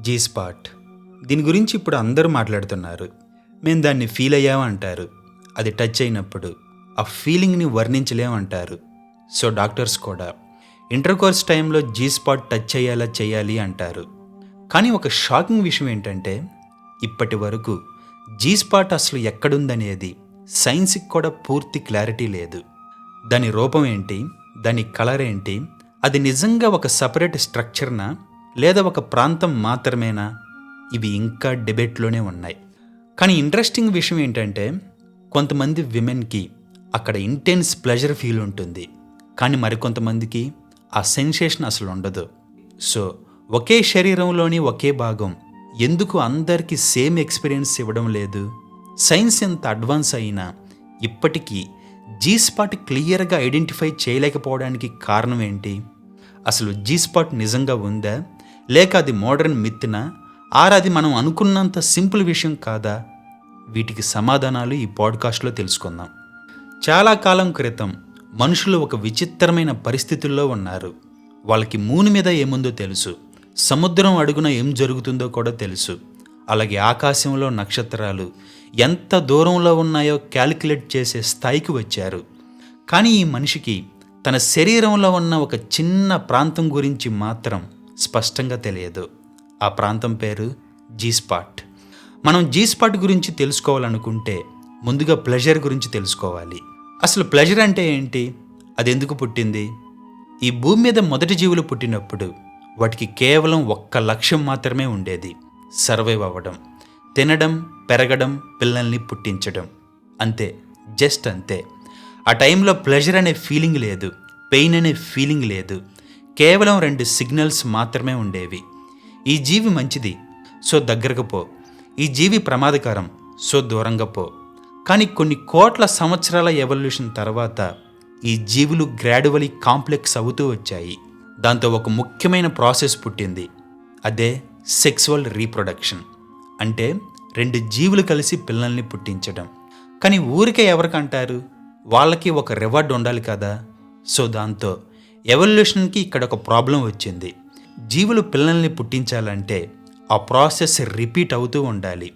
G spot. దీని గురించి ఇప్పుడు అందరూ మాట్లాడుతున్నారు. మేము దాన్ని ఫీల్ అయ్యామంటారు. అది టచ్ అయినప్పుడు ఆ ఫీలింగ్ని వర్ణించలేమంటారు. సో డాక్టర్స్ కూడా ఇంటర్కోర్స్ టైంలో జీ స్పాట్ టచ్ అయ్యేలా చేయాలి అంటారు. కానీ ఒక షాకింగ్ విషయం ఏంటంటే ఇప్పటి వరకు జీ స్పాట్ అసలు ఎక్కడుందనేది సైన్స్కి కూడా పూర్తి క్లారిటీ లేదు. దాని రూపం ఏంటి, దాని కలర్ ఏంటి, అది నిజంగా ఒక సపరేట్ స్ట్రక్చర్నా లేదా ఒక ప్రాంతం మాత్రమేనా, ఇవి ఇంకా డిబేట్లోనే ఉన్నాయి. కానీ ఇంట్రెస్టింగ్ విషయం ఏంటంటే కొంతమంది విమెన్కి అక్కడ ఇంటెన్స్ ప్లెజర్ ఫీల్ ఉంటుంది, కానీ మరికొంతమందికి ఆ సెన్సేషన్ అసలు ఉండదు. సో ఒకే శరీరంలోని ఒకే భాగం ఎందుకు అందరికీ సేమ్ ఎక్స్పీరియన్స్ ఇవ్వడం లేదు? సైన్స్ ఎంత అడ్వాన్స్ అయినా ఇప్పటికీ జీ స్పాట్ క్లియర్గా ఐడెంటిఫై చేయలేకపోవడానికి కారణం ఏంటి? అసలు జీ స్పాట్ నిజంగా ఉందా, లేక అది మోడర్న్ మిత్నా, ఆర్ అది మనం అనుకున్నంత సింపుల్ విషయం కాదా? వీటికి సమాధానాలు ఈ పాడ్కాస్ట్లో తెలుసుకుందాం. చాలా కాలం క్రితం మనుషులు ఒక విచిత్రమైన పరిస్థితుల్లో ఉన్నారు. వాళ్ళకి మూన్ మీద ఏముందో తెలుసు, సముద్రం అడుగున ఏం జరుగుతుందో కూడా తెలుసు, అలాగే ఆకాశంలో నక్షత్రాలు ఎంత దూరంలో ఉన్నాయో క్యాలిక్యులేట్ చేసే స్థాయికి వచ్చారు. కానీ ఈ మనిషికి తన శరీరంలో ఉన్న ఒక చిన్న ప్రాంతం గురించి మాత్రం స్పష్టంగా తెలియదు. ఆ ప్రాంతం పేరు జీ స్పాట్. మనం జీ స్పాట్ గురించి తెలుసుకోవాలనుకుంటే ముందుగా ప్లెజర్ గురించి తెలుసుకోవాలి. అసలు ప్లెజర్ అంటే ఏంటి, అది ఎందుకు పుట్టింది? ఈ భూమి మీద మొదటి జీవులు పుట్టినప్పుడు వాటికి కేవలం ఒక్క లక్ష్యం మాత్రమే ఉండేది, సర్వైవ్ అవ్వడం, తినడం, పెరగడం, పిల్లల్ని పుట్టించడం. అంతే, జస్ట్ అంతే. ఆ టైంలో ప్లెజర్ అనే ఫీలింగ్ లేదు, పెయిన్ అనే ఫీలింగ్ లేదు, కేవలం 2 సిగ్నల్స్ మాత్రమే ఉండేవి. ఈ జీవి మంచిది, సో దగ్గరకు పో. ఈ జీవి ప్రమాదకరం, సో దూరంగా పో. కానీ కొన్ని కోట్ల సంవత్సరాల ఎవల్యూషన్ తర్వాత ఈ జీవులు గ్రాడ్యువలీ కాంప్లెక్స్ అవుతూ వచ్చాయి. దాంతో ఒక ముఖ్యమైన ప్రాసెస్ పుట్టింది, అదే సెక్సువల్ రీప్రొడక్షన్. అంటే 2 జీవులు కలిసి పిల్లల్ని పుట్టించడం. కానీ ఊరికే ఎవరికంటారు, వాళ్ళకి ఒక రివార్డ్ ఉండాలి కదా. సో దాంతో ఎవల్యూషన్కి ఇక్కడ ఒక ప్రాబ్లం వచ్చింది. జీవులు పిల్లల్ని పుట్టించాలంటే ఆ ప్రాసెస్ రిపీట్ అవుతూ ఉండాలి.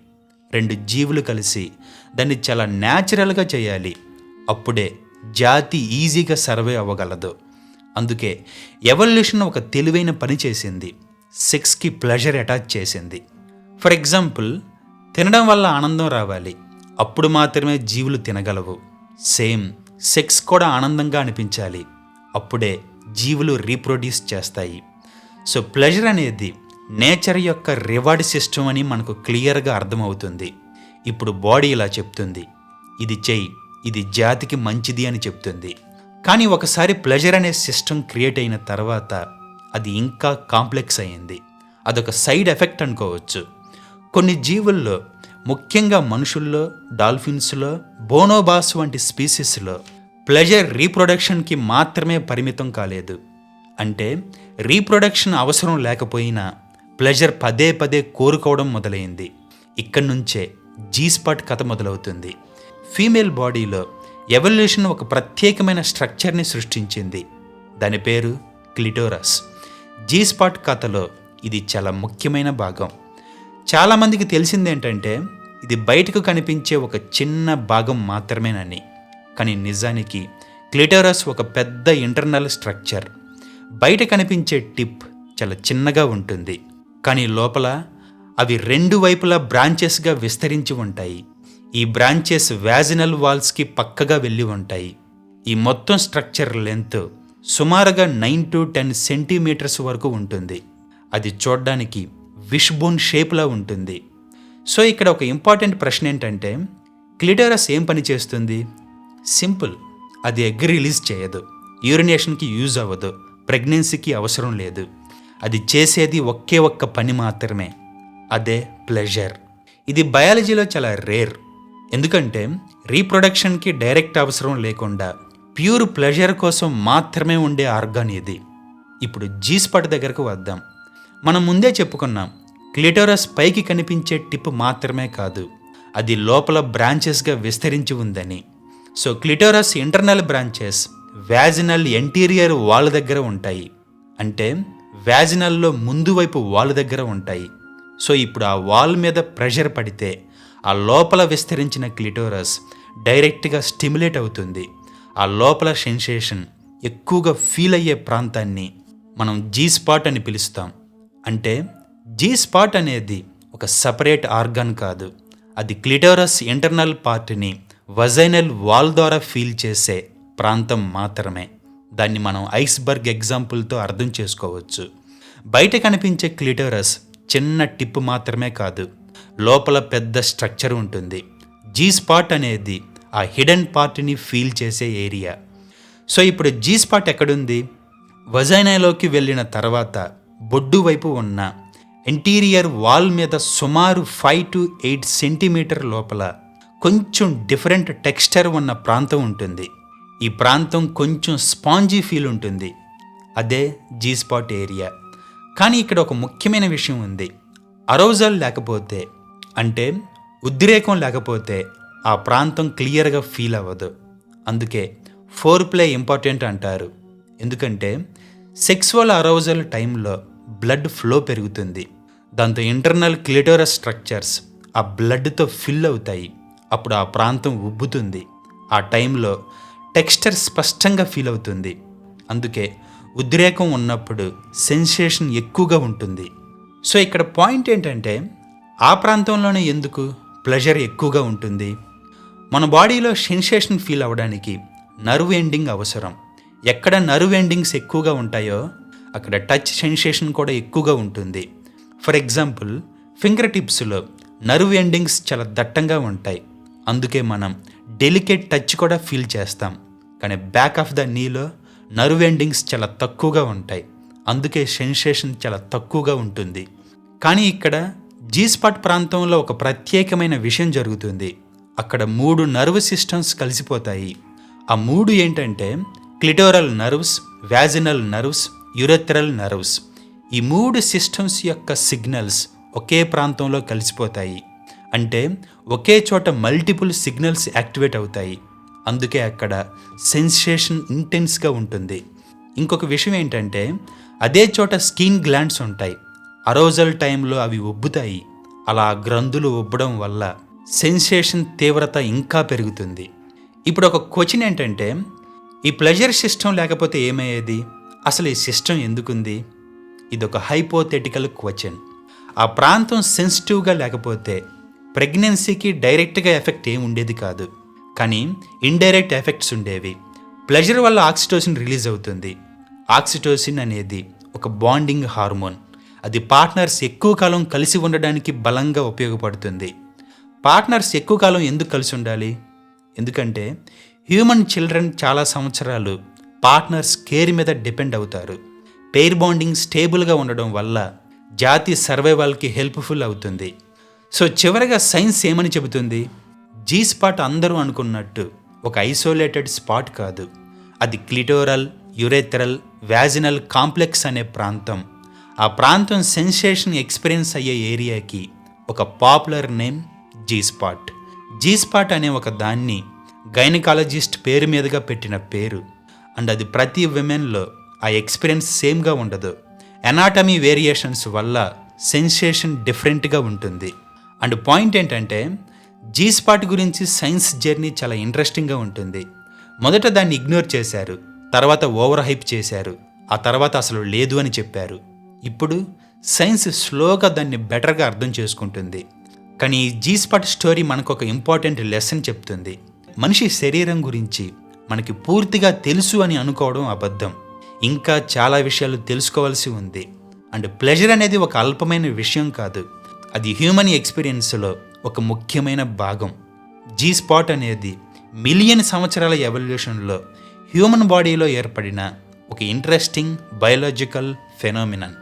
2 జీవులు కలిసి దాన్ని చాలా న్యాచురల్గా చేయాలి. అప్పుడే జాతి ఈజీగా సర్వే అవ్వగలదు. అందుకే ఎవల్యూషన్ ఒక తెలివైన పని చేసింది, సెక్స్కి ప్లెజర్ అటాచ్ చేసింది. ఫర్ ఎగ్జాంపుల్, తినడం వల్ల ఆనందం రావాలి, అప్పుడు మాత్రమే జీవులు తినగలవు. సేమ్, సెక్స్ కూడా ఆనందంగా అనిపించాలి, అప్పుడే జీవులు రీప్రొడ్యూస్ చేస్తాయి. సో ప్లెజర్ అనేది నేచర్ యొక్క రివార్డ్ సిస్టమ్ అని మనకు క్లియర్గా అర్థమవుతుంది. ఇప్పుడు బాడీ ఇలా చెప్తుంది, ఇది చెయ్యి, ఇది జాతికి మంచిది అని చెప్తుంది. కానీ ఒకసారి ప్లెజర్ అనే సిస్టమ్ క్రియేట్ అయిన తర్వాత అది ఇంకా కాంప్లెక్స్ అయ్యింది. అదొక సైడ్ ఎఫెక్ట్ అనుకోవచ్చు. కొన్ని జీవుల్లో, ముఖ్యంగా మనుషుల్లో, డాల్ఫిన్స్లో, బోనోబాస్ వంటి స్పీసీస్లో ప్లెజర్ రీప్రొడక్షన్కి మాత్రమే పరిమితం కాలేదు. అంటే రీప్రొడక్షన్ అవసరం లేకపోయినా ప్లెజర్ పదే పదే కోరుకోవడం మొదలైంది. ఇక్కడి నుంచే జీ స్పాట్ కథ మొదలవుతుంది. ఫీమేల్ బాడీలో ఎవల్యూషన్ ఒక ప్రత్యేకమైన స్ట్రక్చర్ని సృష్టించింది. దాని పేరు క్లిటోరస్. జీ స్పాట్ కథలో ఇది చాలా ముఖ్యమైన భాగం. చాలామందికి తెలిసిందేంటంటే ఇది బయటకు కనిపించే ఒక చిన్న భాగం మాత్రమేనని. కానీ నిజానికి క్లిటోరస్ ఒక పెద్ద ఇంటర్నల్ స్ట్రక్చర్. బయట కనిపించే టిప్ చాలా చిన్నగా ఉంటుంది, కానీ లోపల అవి 2 వైపులా బ్రాంచెస్గా విస్తరించి ఉంటాయి. ఈ బ్రాంచెస్ వాజినల్ వాల్స్కి పక్కగా వెళ్ళి ఉంటాయి. ఈ మొత్తం స్ట్రక్చర్ లెంత్ సుమారుగా 9 to 10 సెంటీమీటర్స్ వరకు ఉంటుంది. అది చూడ్డానికి విష్ బోన్ షేప్లా ఉంటుంది. సో ఇక్కడ ఒక ఇంపార్టెంట్ ప్రశ్న ఏంటంటే, క్లిటోరస్ ఏం పని చేస్తుంది? సింపుల్, అది ఎగ్ రిలీజ్ చేయదు, యూరినేషన్కి యూజ్ అవ్వదు, ప్రెగ్నెన్సీకి అవసరం లేదు. అది చేసేది ఒకే ఒక్క పని మాత్రమే, అదే ప్లెజర్. ఇది బయాలజీలో చాలా రేర్, ఎందుకంటే రీప్రొడక్షన్కి డైరెక్ట్ అవసరం లేకుండా ప్యూర్ ప్లెజర్ కోసం మాత్రమే ఉండే ఆర్గాన్ ఇది. ఇప్పుడు జీ స్పాట్ దగ్గరకు వద్దాం. మనం ముందే చెప్పుకున్నాం, క్లిటోరస్ పైకి కనిపించే టిప్ మాత్రమే కాదు, అది లోపల బ్రాంచెస్గా విస్తరించి ఉందని. So clitoris internal branches vaginal anterior wall దగ్గర ఉంటాయి. అంటే వ్యాజినల్లో ముందు వైపు వాల్ దగ్గర ఉంటాయి. సో ఇప్పుడు ఆ వాల్ మీద ప్రెషర్ పడితే ఆ లోపల విస్తరించిన క్లిటోరస్ డైరెక్ట్గా స్టిమ్యులేట్ అవుతుంది. ఆ లోపల సెన్సేషన్ ఎక్కువగా ఫీల్ అయ్యే ప్రాంతాన్ని మనం జీ స్పాట్ అని పిలుస్తాం. అంటే జీ స్పాట్ అనేది ఒక సపరేట్ ఆర్గాన్ కాదు, అది క్లిటోరస్ ఇంటర్నల్ పార్ట్ని వజైనల్ వాల్ ద్వారా ఫీల్ చేసే ప్రాంతం మాత్రమే. దాన్ని మనం ఐస్బర్గ్ ఎగ్జాంపుల్తో అర్థం చేసుకోవచ్చు. బయట కనిపించే క్లిటోరస్ చిన్న టిప్ మాత్రమే కాదు, లోపల పెద్ద స్ట్రక్చర్ ఉంటుంది. జీ స్పాట్ అనేది ఆ హిడెన్ పార్ట్ని ఫీల్ చేసే ఏరియా. సో ఇప్పుడు జీ స్పాట్ ఎక్కడుంది? వజైనాలోకి వెళ్ళిన తర్వాత బొడ్డు వైపు ఉన్న ఇంటీరియర్ వాల్ మీద సుమారు 5 to 8 సెంటీమీటర్ లోపల కొంచెం డిఫరెంట్ టెక్స్చర్ ఉన్న ప్రాంతం ఉంటుంది. ఈ ప్రాంతం కొంచెం స్పాంజీ ఫీల్ ఉంటుంది. అదే జీ స్పాట్ ఏరియా. కానీ ఇక్కడ ఒక ముఖ్యమైన విషయం ఉంది. అరౌజల్ లేకపోతే, అంటే ఉద్రేకం లేకపోతే ఆ ప్రాంతం క్లియర్గా ఫీల్ అవ్వదు. అందుకే ఫోర్ ప్లే ఇంపార్టెంట్ అంటారు. ఎందుకంటే సెక్సువల్ అరౌజల్ టైంలో బ్లడ్ ఫ్లో పెరుగుతుంది. దాంతో ఇంటర్నల్ క్లిటోరస్ స్ట్రక్చర్స్ ఆ బ్లడ్తో ఫిల్ అవుతాయి. అప్పుడు ఆ ప్రాంతం ఉబ్బుతుంది. ఆ టైంలో టెక్స్చర్ స్పష్టంగా ఫీల్ అవుతుంది. అందుకే ఉద్రేకం ఉన్నప్పుడు సెన్సేషన్ ఎక్కువగా ఉంటుంది. సో ఇక్కడ పాయింట్ ఏంటంటే ఆ ప్రాంతంలోనే ఎందుకు ప్లెజర్ ఎక్కువగా ఉంటుంది? మన బాడీలో సెన్సేషన్ ఫీల్ అవ్వడానికి నర్వ్ ఎండింగ్ అవసరం. ఎక్కడ నర్వ్ ఎండింగ్స్ ఎక్కువగా ఉంటాయో అక్కడ టచ్ సెన్సేషన్ కూడా ఎక్కువగా ఉంటుంది. ఫర్ ఎగ్జాంపుల్, ఫింగర్ టిప్స్లో నర్వ్ ఎండింగ్స్ చాలా దట్టంగా ఉంటాయి. అందుకే మనం డెలికేట్ టచ్ కూడా ఫీల్ చేస్తాం. కానీ బ్యాక్ ఆఫ్ ద నీలో నర్వ్ ఎండింగ్స్ చాలా తక్కువగా ఉంటాయి. అందుకే సెన్సేషన్ చాలా తక్కువగా ఉంటుంది. కానీ ఇక్కడ జీ స్పాట్ ప్రాంతంలో ఒక ప్రత్యేకమైన విషయం జరుగుతుంది. అక్కడ 3 నర్వ్ సిస్టమ్స్ కలిసిపోతాయి. ఆ 3 ఏంటంటే clitoral nerves, vaginal nerves, urethral nerves. ఈ 3 సిస్టమ్స్ యొక్క సిగ్నల్స్ ఒకే ప్రాంతంలో కలిసిపోతాయి. అంటే ఒకే చోట మల్టిపుల్ సిగ్నల్స్ యాక్టివేట్ అవుతాయి. అందుకే అక్కడ సెన్సేషన్ ఇంటెన్స్గా ఉంటుంది. ఇంకొక విషయం ఏంటంటే అదే చోట స్కిన్ గ్లాండ్స్ ఉంటాయి. అరోజల్ టైంలో అవి ఉబ్బుతాయి. అలా గ్రంథులు ఉబ్బడం వల్ల సెన్సేషన్ తీవ్రత ఇంకా పెరుగుతుంది. ఇప్పుడు ఒక క్వశ్చన్ ఏంటంటే, ఈ ప్లెజర్ సిస్టమ్ లేకపోతే ఏమయ్యేది? అసలు ఈ సిస్టమ్ ఎందుకుంది? ఇదొక హైపోథెటికల్ క్వశ్చన్. ఆ ప్రాంతం సెన్సిటివ్గా లేకపోతే ప్రెగ్నెన్సీకి డైరెక్ట్గా ఎఫెక్ట్ ఏమి ఉండేది కాదు, కానీ ఇండైరెక్ట్ ఎఫెక్ట్స్ ఉండేవి. ప్లెజర్ వల్ల ఆక్సిటోసిన్ రిలీజ్ అవుతుంది. ఆక్సిటోసిన్ అనేది ఒక బాండింగ్ హార్మోన్. అది పార్ట్నర్స్ ఎక్కువ కాలం కలిసి ఉండడానికి బలంగా ఉపయోగపడుతుంది. పార్ట్నర్స్ ఎక్కువ కాలం ఎందుకు కలిసి ఉండాలి? ఎందుకంటే హ్యూమన్ చిల్డ్రన్ చాలా సంవత్సరాలు పార్ట్నర్స్ కేర్ మీద డిపెండ్ అవుతారు. పెయిర్ బాండింగ్ స్టేబుల్గా ఉండడం వల్ల జాతి సర్వైవల్కి హెల్ప్ఫుల్ అవుతుంది. సో చివరగా సైన్స్ ఏమని చెబుతుంది? జీ స్పాట్ అందరూ అనుకున్నట్టు ఒక ఐసోలేటెడ్ స్పాట్ కాదు. అది క్లిటోరల్, యురెథ్రల్, వ్యాజినల్ కాంప్లెక్స్ అనే ప్రాంతం. ఆ ప్రాంతం సెన్సేషన్ ఎక్స్పీరియన్స్ అయ్యే ఏరియాకి ఒక popular name G spot. G spot అనే ఒక దాన్ని గైనకాలజిస్ట్ పేరు మీదుగా పెట్టిన పేరు. అండ్ అది ప్రతి విమెన్లో ఆ ఎక్స్పీరియన్స్ సేమ్గా ఉండదు. ఎనాటమీ వేరియేషన్స్ వల్ల సెన్సేషన్ డిఫరెంట్గా ఉంటుంది. అండ్ పాయింట్ ఏంటంటే జీ స్పాట్ గురించి సైన్స్ జర్నీ చాలా ఇంట్రెస్టింగ్గా ఉంటుంది. మొదట దాన్ని ఇగ్నోర్ చేశారు, తర్వాత ఓవర్ హైప్ చేశారు, ఆ తర్వాత అసలు లేదు అని చెప్పారు. ఇప్పుడు సైన్స్ స్లోగా దాన్ని బెటర్గా అర్థం చేసుకుంటుంది. కానీ ఈ జీ స్పాట్ స్టోరీ మనకు ఒక ఇంపార్టెంట్ లెసన్ చెప్తుంది. మనిషి శరీరం గురించి మనకి పూర్తిగా తెలుసు అని అనుకోవడం అబద్ధం. ఇంకా చాలా విషయాలు తెలుసుకోవాల్సి ఉంది. అండ్ ప్లెజర్ అనేది ఒక అల్పమైన విషయం కాదు, అది హ్యూమన్ ఎక్స్పీరియన్స్లో ఒక ముఖ్యమైన భాగం. జీ స్పాట్ అనేది మిలియన్ సంవత్సరాల ఎవల్యూషన్లో హ్యూమన్ బాడీలో ఏర్పడిన ఒక ఇంట్రెస్టింగ్ బయోలాజికల్ ఫెనోమినన్.